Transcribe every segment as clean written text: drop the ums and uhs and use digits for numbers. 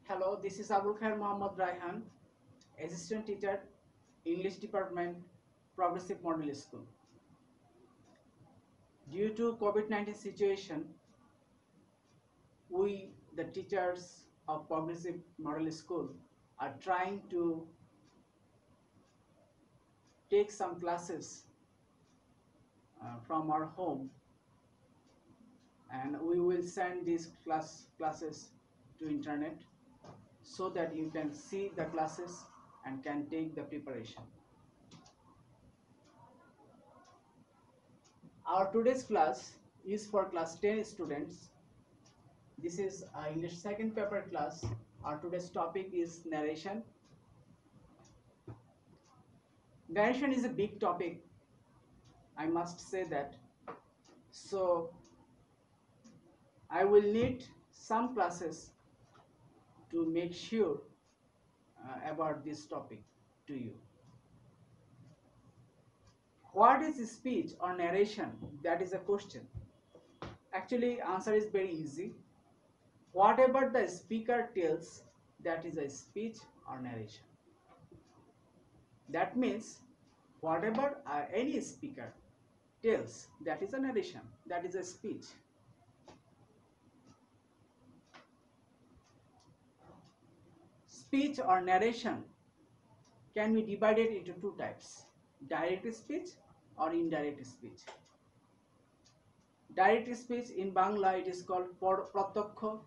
Hello, this is Abul Khair Mohammad Raihan, Assistant Teacher, English Department, Progressive Model School. Due to COVID-19 situation, we, the teachers of Progressive Model School, are trying to take some classes from our home, and we will send these classes to internet so that you can see the classes and can take the preparation. Our today's class is for class 10 students. This is English second paper class. Our today's topic is narration. Narration is a big topic, I must say that. So I will need some classes to make sure about this topic to you. What is speech or narration? That is a question. Actually, answer is very easy. Whatever the speaker tells, that is a speech or narration. That means whatever any speaker tells, that is a narration, that is a speech. Speech or narration can be divided into two types: direct speech or indirect speech. Direct speech in Bangla it is called pratyaksha.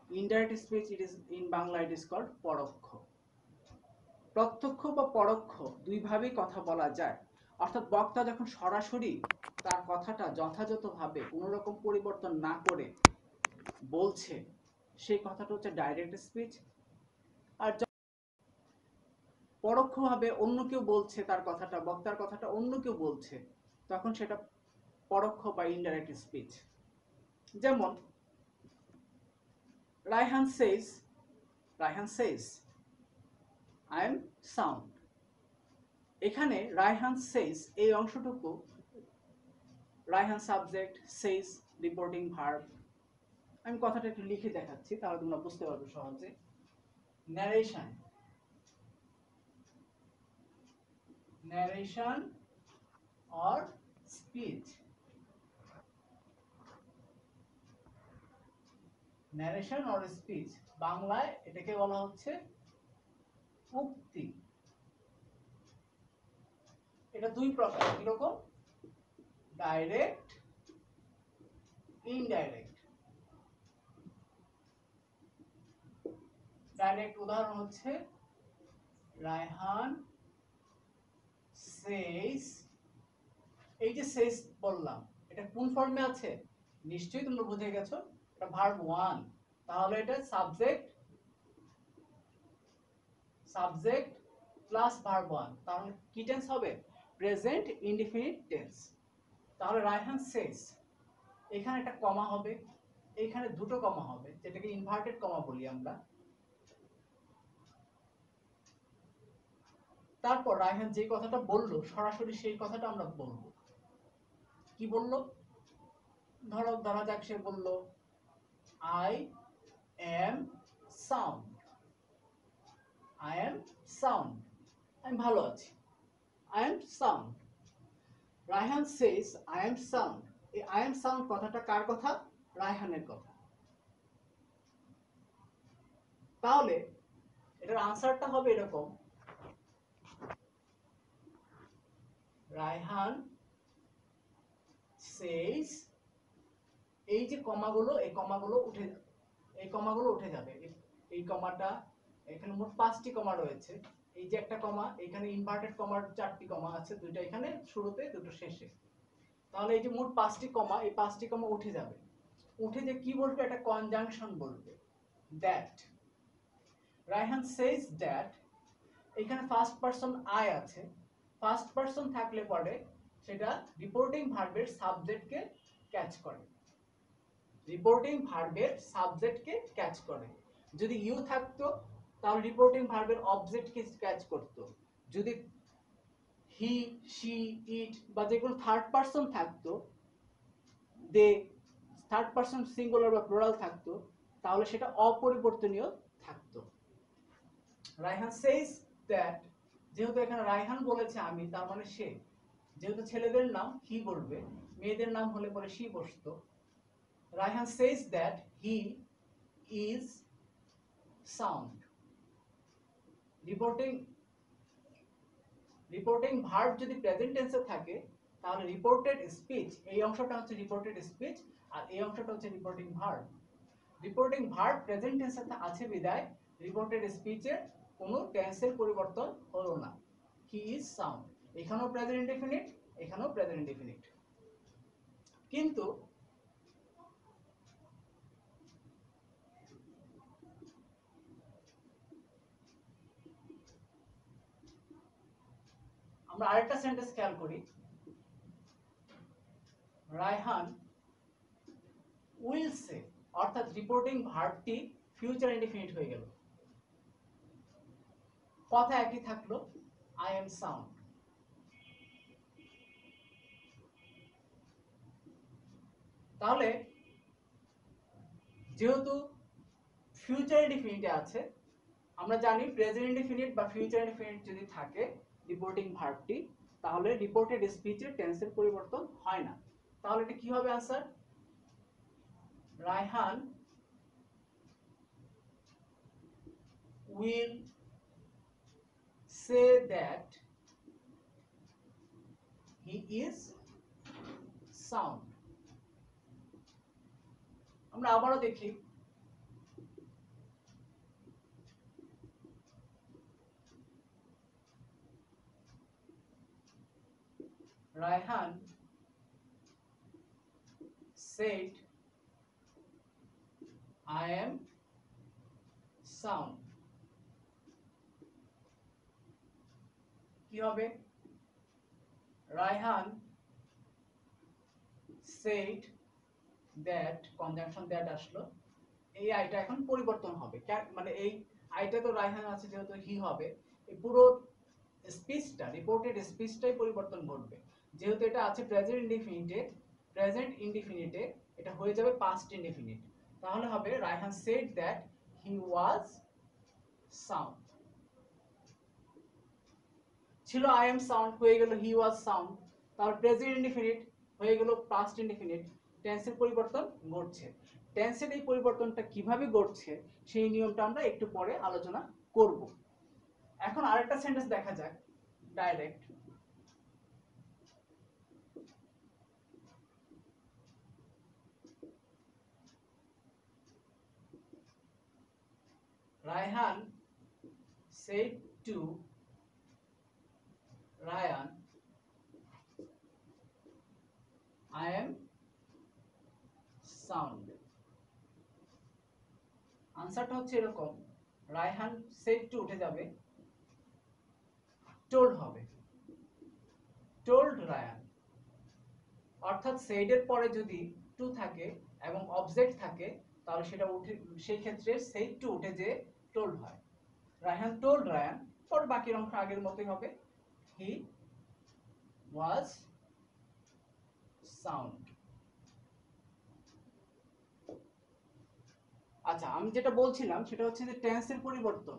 Indirect speech it is in Bangla it is called পরোক্ষ. প্রত্যক্ষ বা পরোক্ষ দুইভাবেই কথা বলা যায়, অর্থাৎ বক্তা যখন সরাসরি তার কথাটা যথাযথভাবে কোনো রকম পরিবর্তন না করে বলছে, সেই কথাটা হচ্ছে ডাইরেক্ট স্পিচ। আর পরোক্ষভাবে অন্য কেউ বলছে তার কথাটা, বক্তার কথাটা অন্য কেউ বলছে, তখন সেটা পরোক্ষ বা ইনডাইরেক্ট স্পিচ। যেমন Raihan says I am sound. এখানে রায়হান সেজ এই অংশটুকু, রায়হান সাবজেক্ট, সেজ রিপোর্টিং ভার্ব। আমি কথাটা একটু লিখে দেখাচ্ছি, তাহলে তোমরা বুঝতে পারবে সহজে। narration or speech. narration or speech বাংলায় এটাকে বলা হচ্ছে উক্তি। এটা দুই প্রকার, কিরকম? Direct, indirect. ডাইরেক্ট উদাহরণ হচ্ছে রায়হান সেজ। এই যে সেজ বললাম, এটা কোন ফর্মে আছে? নিশ্চয়ই তোমরা বুঝে গেছো, এটা ভার্ব 1। তাহলে এটা সাবজেক্ট প্লাস ভার্ব 1, তাহলে কি টেন্স হবে? Present indefinite tense. তাহলে রায়হান সেজ, এখানে একটা কমা হবে, এখানে দুটো কমা হবে, যেটাকে ইনভার্টেড কমা বলি আমরা। তারপর রায়হান যে কথাটা বললো, সরাসরি সেই কথাটা আমরা বলবো। কি বললো? ধরা যাক সে বললো আই এম সাউন্ড। আমি ভালো আছি। I am sound. Raihan says I am sound. এই আই এম সাউন্ড কথাটা কার কথা? রায়হানের কথা। তাহলে এটার আনসারটা হবে এরকম: রায়হান সেজ, এই যে কমাগুলো, এই কমাগুলো উঠে যাবে। এই কমাটা, এখানে মোট 5টি কমা রয়েছে। এই যে একটা কমা, এখানে ইনভার্টেড কমার 4টি কমা আছে, দুটো এখানে শুরুতে, দুটো শেষে। তাহলে এই যে মোট 5টি কমা, এই 5টি কমা উঠে যাবে। উঠে যে কি বলবে? একটা কনজাংশন বলবে, দ্যাট। রায়হান সেজ দ্যাট, এখানে ফার্স্ট পারসন আই আছে। ফার্স্ট পারসন থাকলে পরে সেটা রিপোর্টিং ভার্বের সাবজেক্টকে ক্যাচ করে। যদি ইউ থাকতো তাহলে রিপোর্টিং ভার্বের অবজেক্টকে ক্যাচ করতো। যদি হি, শি, ইট বা যেগুলো থার্ড পারসন থাকতো, দে, থার্ড পারসন সিঙ্গুলার বা প্লুরাল থাকতো, তাহলে সেটা অপরিবর্তনীয় থাকতো। রায়হান says that, যেহেতু এখানে রায়হান বলেছে আমি, তার মানে সে, যেহেতু ছেলেদের নাম হি বলবে, মেয়েদের নাম হলে পরে সি বসতো। Raihan says that he is sound. Reporting verb যদি প্রেজেন্ট টেন্সে থাকে তাহলে রিপোর্টেড স্পিচ, এই অংশটা হচ্ছে রিপোর্টেড স্পিচ আর এই অংশটা হচ্ছে reporting verb. Reporting verb present টেন্সে আছে বিদায় রিপোর্টেড স্পিচের কোনো টেন্সের পরিবর্তন হলো না। হি ইজ সাউন্ড, এখানেও প্রেজেন্ট ইনডেফিনিট, এখানেও প্রেজেন্ট ইনডেফিনিট। কিন্তু আমরা আরেকটা সেন্টেন্স খেয়াল করি, রায়হান উইল সে, অর্থাৎ রিপোর্টিং ভার্বটি ফিউচার ইনডেফিনিট হয়ে গেল, কথা একই থাকলো, আই এম সাউন্ড। তাহলে যেহেতু ফিউচার ইনডেফিনিটে আছে, আমরা জানি প্রেজেন্ট ইনডেফিনিট বা ফিউচার ইনডেফিনিট যদি থাকে রিপোর্টিং ভার্বটি, তাহলে রিপোর্টেড স্পিচের টেন্সের পরিবর্তন হয় না। তাহলে এটা কি হবে answer? Raihan will say that he is sound. আমরা আবারও দেখি, Raihan said I am sound. কি হবে? Raihan said that, conjunction that আসলো, এই আইটা এখন পরিবর্তন হবে, মানে এই আইটা তো রায়হান আছে যেহেতু হি হবে, এই পুরো স্পিচটা, রিপোর্টেড স্পিচটাই পরিবর্তন ঘটবে। যেহেতু এটা আছে প্রেজেন্ট ইনডিফিনিটে এটা হয়ে যাবে পাস্ট ইনডিফিনিট। তাহলে হবে Raihan said that he was sound, ছিল I am sound হয়ে গেল he was sound, তাহলে প্রেজেন্ট ইনডিফিনিট হয়ে গেল পাস্ট ইনডিফিনিট, টেন্সের পরিবর্তন ঘটছে। টেন্সের এই পরিবর্তনটা কিভাবে ঘটছে সেই নিয়মটা আমরা একটু পরে আলোচনা করব। এখন আরেকটা সেন্টেন্স দেখা যাক direct. Raihan said to Ryan, I am sound. আনসারটা হচ্ছে এরকম, রায়হান said to উঠে যাবে, told হবে, told Ryan, অর্থাৎ said এর পরে যদি to থাকে এবং অবজেক্ট থাকে তাহলে সেটা উঠে, সেই ক্ষেত্রে said to উঠে যে told হয়। রায়হান told Ryan, পর বাকি অংশ আগের মতই হবে, he was sound। আচ্ছা, আমি যেটা বলছিলাম সেটা হচ্ছে যে টেন্সের পরিবর্তন,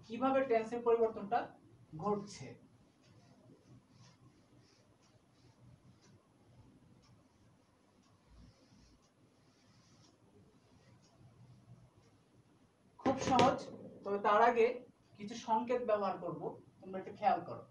কিভাবে টেন্সের পরিবর্তনটা ঘটছে। খুব সহজ, তবে তার আগে কিছু সংকেত ব্যবহার করব, তোমরা একটু খেয়াল করো।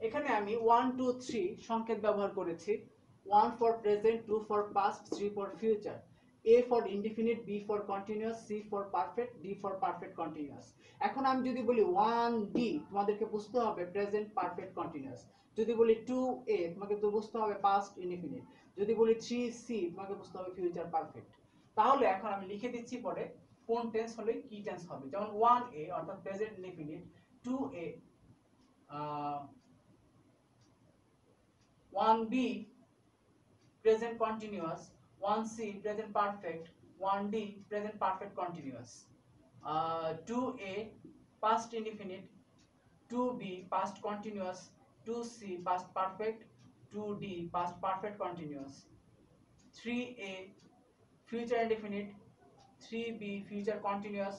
এখানে আমি 1 2 3 সংকেত ব্যবহার করেছি, 1 for present, 2 for past, 3 for future. A for indefinite, B for continuous, C for perfect, D for perfect continuous। এখন আমি যদি বলি 1D, তোমাদেরকে বুঝতে হবে প্রেজেন্ট পারফেক্ট কন্টিনিউয়াস। যদি বলি 2A, তোমাকে তো বুঝতে হবে পাস্ট ইনডিফিনিট। যদি বলি 3C, তোমাকে বুঝতে হবে ফিউচার পারফেক্ট। তাহলে এখন আমি লিখে দিচ্ছি পরে কোন টেন্স হলে কি টেন্স হবে। যেমন 1A অর্থাৎ present indefinite, 2A 1B present continuous, 1C present perfect, 1D present perfect continuous, 2A past indefinite, 2B past continuous, 2C past perfect, 2D past perfect continuous, 3A future indefinite, 3B future continuous,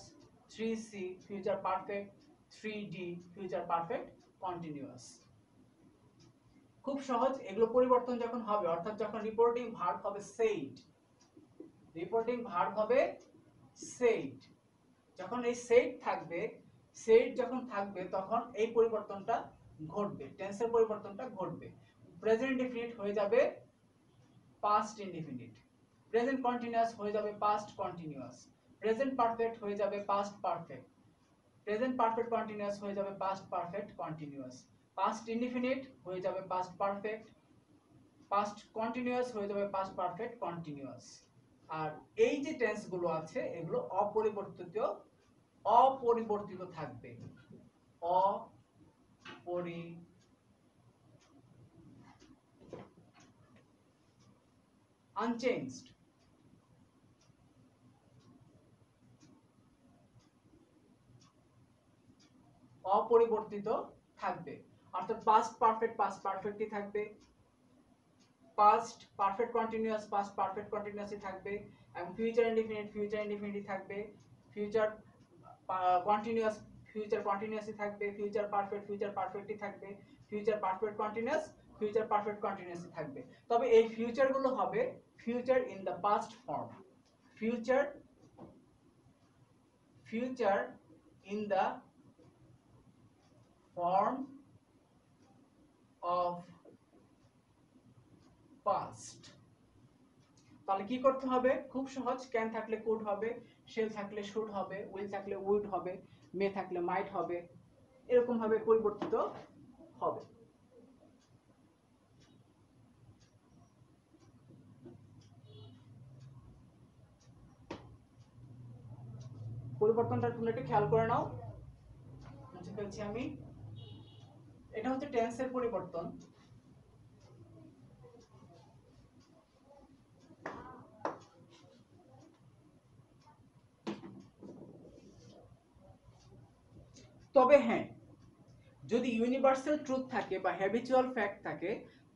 3C future perfect, 3D future perfect continuous। খুব সহজ। এগুলো পরিবর্তন যখন হবে অর্থাৎ যখন reporting verb হবে said, reporting verb হবে সেইড, যখন এই সেইড থাকবে, সেইড যখন থাকবে তখন এই পরিবর্তনটা ঘটবে, টেন্সের পরিবর্তনটা ঘটবে। প্রেজেন্ট ইনডিফিনিট হয়ে যাবে পাস্ট ইনডিফিনিট, প্রেজেন্ট কন্টিনিউয়াস হয়ে যাবে পাস্ট কন্টিনিউয়াস, প্রেজেন্ট পারফেক্ট হয়ে যাবে past perfect, present perfect continuous হয়ে যাবে past perfect continuous, past indefinite হয়ে যাবে পাস্ট পারফেক্ট, পাস্ট কন্টিনিউয়াস হয়ে যাবে পাস্ট পারফেক্ট কন্টিনিউয়াস। আর এই যে টেন্স গুলো আছে এগুলো অপরিবর্তিত অপরিবর্তিত থাকবে, আনচেঞ্জড, অপরিবর্তিত থাকবে। অর্থাৎ পাস্ট পারফেক্টই থাকবে, past perfect continuous past perfect কন্টিনিউয়াসই থাকবে, এবং ফিউচার ইনডিফিনিটই থাকবে, ফিউচার কন্টিনিউয়াস ফিউচার কন্টিনিউয়াসই থাকবে, ফিউচার পারফেক্টই থাকবে, ফিউচার পারফেক্ট কন্টিনিউয়াসই থাকবে। তবে এই ফিউচার গুলো হবে future in the past form, future in the form of past. তাহলে কি করতে হবে? খুব সহজ। ক্যান থাকলে কুড হবে, শেল থাকলে শুড হবে, উইল থাকলে উড হবে, মে থাকলে মাইট হবে, এরকম ভাবে পরিবর্তিত হবে। পরিবর্তনটা তোমরা একটু খেয়াল করে নাও। মুছে ফেলছি আমি। এটা হচ্ছে টেন্সের পরিবর্তন। তবে হ্যাঁ, যদি ইউনিভার্সাল ট্রুথ থাকে বা হ্যাবিচুয়াল ফ্যাক্ট থাকে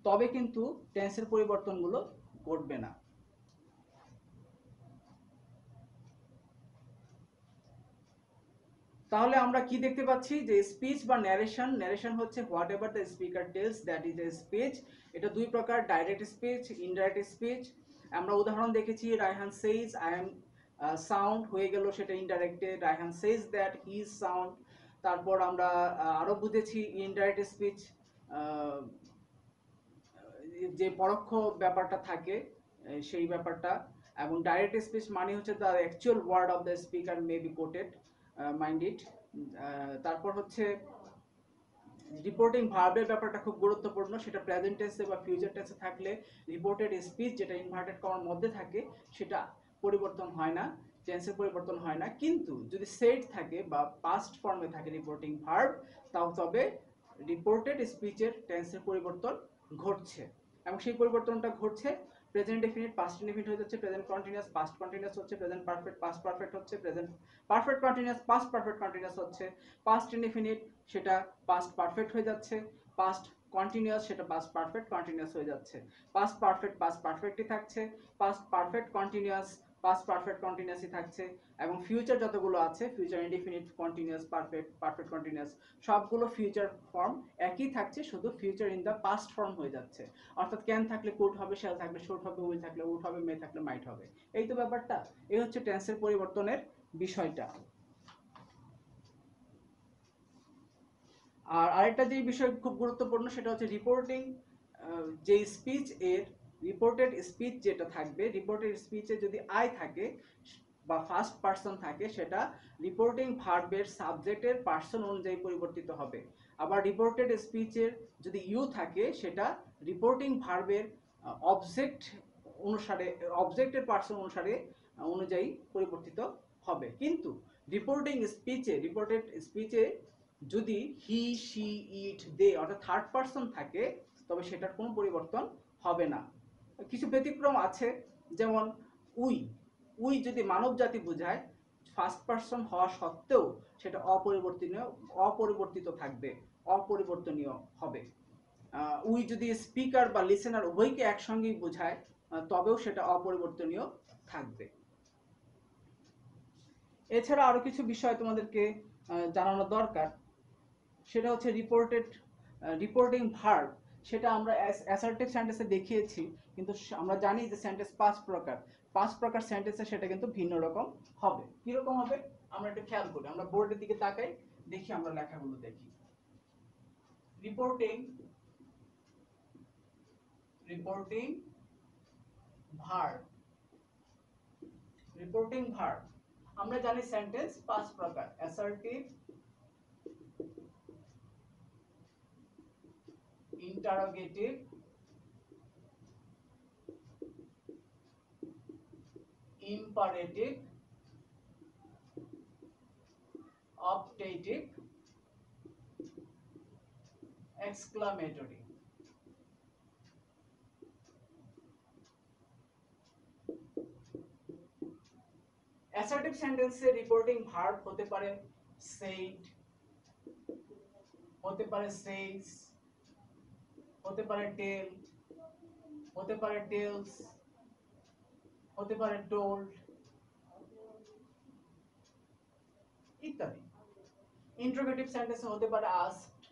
তবে কিন্তু টেন্সের পরিবর্তনগুলো ঘটবে না। তাহলে আমরা কি দেখতে পাচ্ছি যে স্পিচ বা ন্যারেশন হচ্ছে whatever the speaker tells that is a speech. এটা দুই প্রকার, ডাইরেক্ট স্পিচ, ইনডাইরেক্ট স্পিচ। আমরা উদাহরণ দেখেছি Raihan says I am sound, হয়ে গেল সেটা ইনডাইরেক্টে, Raihan says that he is sound. তারপর আমরা আরো বুঝেছি ইনডাইরেক্ট স্পিচ যে পরোক্ষ ব্যাপারটা থাকে সেই ব্যাপারটা, এবং ডাইরেক্ট স্পিচ মানে হচ্ছে the actual word of the speaker may be quoted, mind it. তারপর হচ্ছে রিপোর্টিং ভার্বের ব্যাপারটা খুব গুরুত্বপূর্ণ, সেটা প্রেজেন্ট টেন্সে বা ফিউচার টেন্সে থাকলে রিপোর্টেড স্পিচ যেটা ইনভার্টেড কমার মধ্যে থাকে সেটা পরিবর্তন হয় না, টেন্সের পরিবর্তন হয় না। কিন্তু যদি সেট থাকে বা পাস্ট ফর্মে থাকে রিপোর্টিং ভার্ব, তাও তবে রিপোর্টেড স্পিচের টেন্সের পরিবর্তন ঘটছে, এবং সেই পরিবর্তনটা ঘটছে প্রেজেন্ট ডেফিনিট পাস্ট ইনডিফিনিট হয়ে যাচ্ছে, প্রেজেন্ট কন্টিনিউয়াস পাস্ট কন্টিনিউয়াস হচ্ছে, প্রেজেন্ট পারফেক্ট পাস্ট পারফেক্ট হচ্ছে, present perfect continuous past perfect continuous হচ্ছে, পাস্ট ইনডিফিনিট সেটা পাস্ট পারফেক্ট হয়ে যাচ্ছে, পাস্ট কন্টিনিউয়াস সেটা পাস্ট পারফেক্ট কন্টিনিউয়াস হয়ে যাচ্ছে, পাস্ট পারফেক্টই থাকছে, past perfect continuous past perfect কন্টিনিউয়াসই থাকছে, এবং ফিউচার যতগুলো আছে future indefinite continuous perfect continuous সবগুলো ফিউচার ফর্ম একই থাকছে, শুধু future in the past form হয়ে যাচ্ছে। অর্থাৎ ক্যান থাকলে কুড হবে, শ্যাল থাকলে শুড হবে, উইল থাকলে উড হবে, মে থাকলে মাইট হবে। এই তো ব্যাপারটা। এই হচ্ছে টেন্সের পরিবর্তনের বিষয়টা। আর আরেকটা যে বিষয় খুব গুরুত্বপূর্ণ সেটা হচ্ছে রিপোর্টিং যে স্পিচ এর রিপোর্টেড স্পিচ যেটা থাকবে, রিপোর্টেড স্পিচে যদি আই থাকে বা ফার্স্ট পারসন থাকে, সেটা রিপোর্টিং ভার্বের সাবজেক্টের পারসন অনুযায়ী পরিবর্তিত হবে। আবার রিপোর্টেড স্পিচের যদি ইউ থাকে, সেটা রিপোর্টিং ভার্বের অবজেক্ট অনুসারে, অবজেক্টের পারসন অনুযায়ী পরিবর্তিত হবে। কিন্তু রিপোর্টেড স্পিচে যদি হি, শি, ইট, দে অর্থাৎ থার্ড পারসন থাকে, তবে সেটার কোনো পরিবর্তন হবে না। কিছু ব্যতিক্রম আছে, যেমন উই উই যদি মানব জাতি বোঝায়, ফার্স্ট পারসন হওয়া সত্ত্বেও সেটা অপরিবর্তিত থাকবে, অপরিবর্তনীয় হবে। উই যদি স্পিকার বা লিসেনার উভয়কে একসঙ্গেই বোঝায়, তবেও সেটা অপরিবর্তনীয় থাকবে। এছাড়া আরো কিছু বিষয় তোমাদেরকে জানানো দরকার, সেটা হচ্ছে রিপোর্টিং ভার্ব। সেটা আমরা অ্যাসার্টিভ সেন্টেন্সে দেখিয়েছি, কিন্তু আমরা জানি যে সেন্টেন্স 5 প্রকার সেন্টেন্সে সেটা কিন্তু ভিন্ন রকম হবে। কিরকম হবে আমরা একটু খেয়াল করি, আমরা বোর্ডের দিকে তাকাই, দেখি আমরা লেখাগুলো দেখি। রিপোর্টিং ভার্ব, রিপোর্টিং ভার্ব আমরা জানি সেন্টেন্স 5 প্রকার: assertive, interrogative, imperative, optative, exclamatory. Assertive সেন্টেন্সে রিপোর্টিং ভার্ব হতে পারে said, হতে পারে says, হতে পারে tell, হতে পারে tells, হতে পারে told ইত্যাদি। ইন্টারোগেটিভ সেন্টেন্সে হতে পারে asked,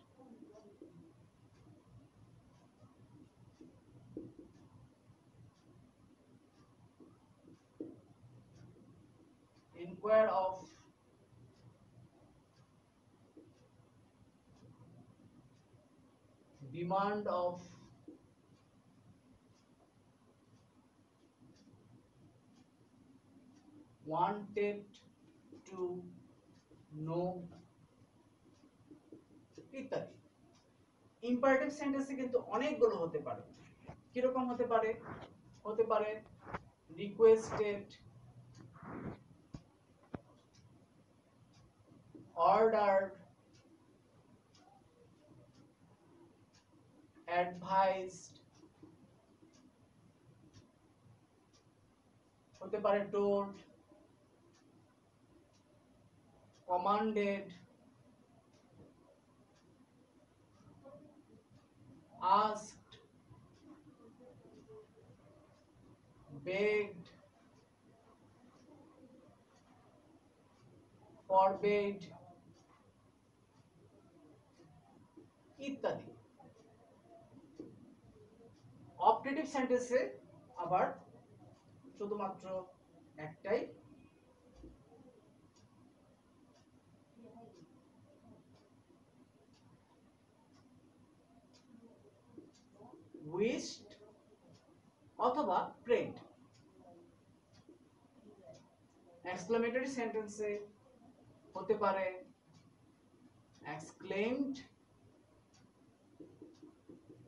inquire of, demand of, wanted to know ইত্যাদি। ইম্পারেটিভ সেন্টেন্সে কিন্তু অনেকগুলো হতে পারে। কিরকম হতে পারে? হতে পারে রিকোয়েস্টেড, ordered, advised, হতে পারে told, commanded, asked, begged, forbade ইত্যাদি। অপটেটিভ সেন্টেন্সে আবার শুধুমাত্র একটাই, wished অথবা prayed। এক্সক্লেমেটরি সেন্টেন্সে হতে পারে exclaimed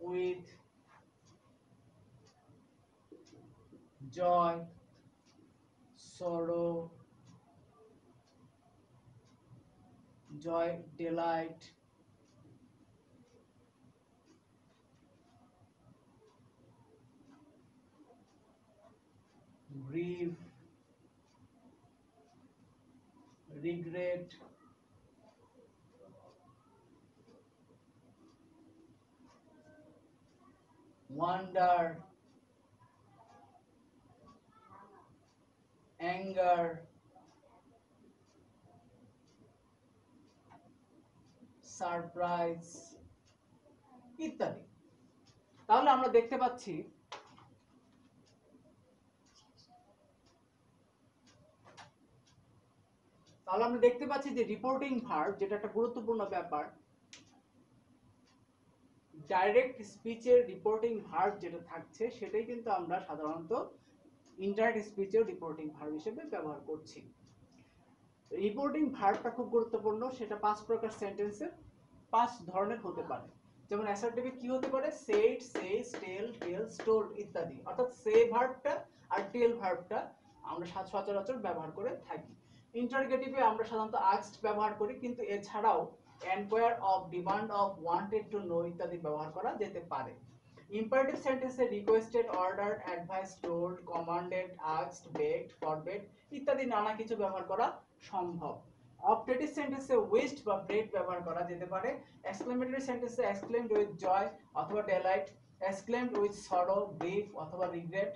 with joy, sorrow, joy, delight, grief, regret, wonder, anger, surprise ইত্যাদি। তাহলে আমরা দেখতে পাচ্ছি যে রিপোর্টিং ভার্ব, যেটা একটা গুরুত্বপূর্ণ ব্যাপার, ডাইরেক্ট স্পিচের রিপোর্টিং ভার্ব যেটা থাকছে সেটাই কিন্তু আমরা সাধারণত ইনডাইরেক্ট স্পিচের রিপোর্টিং ভার্ব হিসেবে ব্যবহার করছি। রিপোর্টিং ভার্বটা খুব গুরুত্বপূর্ণ, সেটা 5 প্রকার সেন্টেন্সের 5 ধরনের হতে পারে। যেমন অ্যাসার্টিভে কি হতে পারে, সেড, সেজ, টেল, টেলস, টোল্ড ইত্যাদি। অর্থাৎ সে ভার্বটা আর টেল ভার্বটা আমরা সচরাচর ব্যবহার করে থাকি। ইন্টারগেটিভে আমরা সাধারণত আস্কড ব্যবহার করি, কিন্তু এছাড়াও enquire of, demand of, wanted to know ইত্যাদি ব্যবহার করা যেতে পারে। ইম্পারেটিভ সেন্টেন্সে requested, ordered, advice, told, commanded, asked, begged, forbade ইত্যাদি নানা কিছু ব্যবহার করা সম্ভব। অপটেটিভ সেন্টেন্সে উইশড বা প্রেড ব্যবহার করা যেতে পারে। এক্সক্লেমেটরি সেন্টেন্সে এক্সক্লেমড উইথ জয় অথবা delight, exclaimed with sorrow, grief অথবা regret,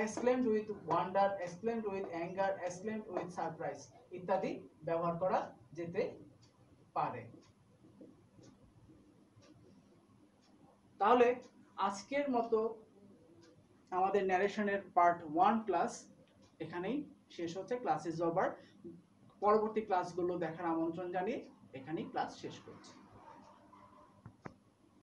exclaimed with wonder, exclaimed with anger, exclaimed with surprise ইত্যাদি ব্যবহার করা যেতে পারে। তাহলে আজকের মতো আমাদের ন্যারেশনের পার্ট 1 ক্লাস এখানেই শেষ হচ্ছে। Class is over. পরবর্তী ক্লাসগুলো দেখার আমন্ত্রণ জানিয়ে এখানেই ক্লাস শেষ করছি।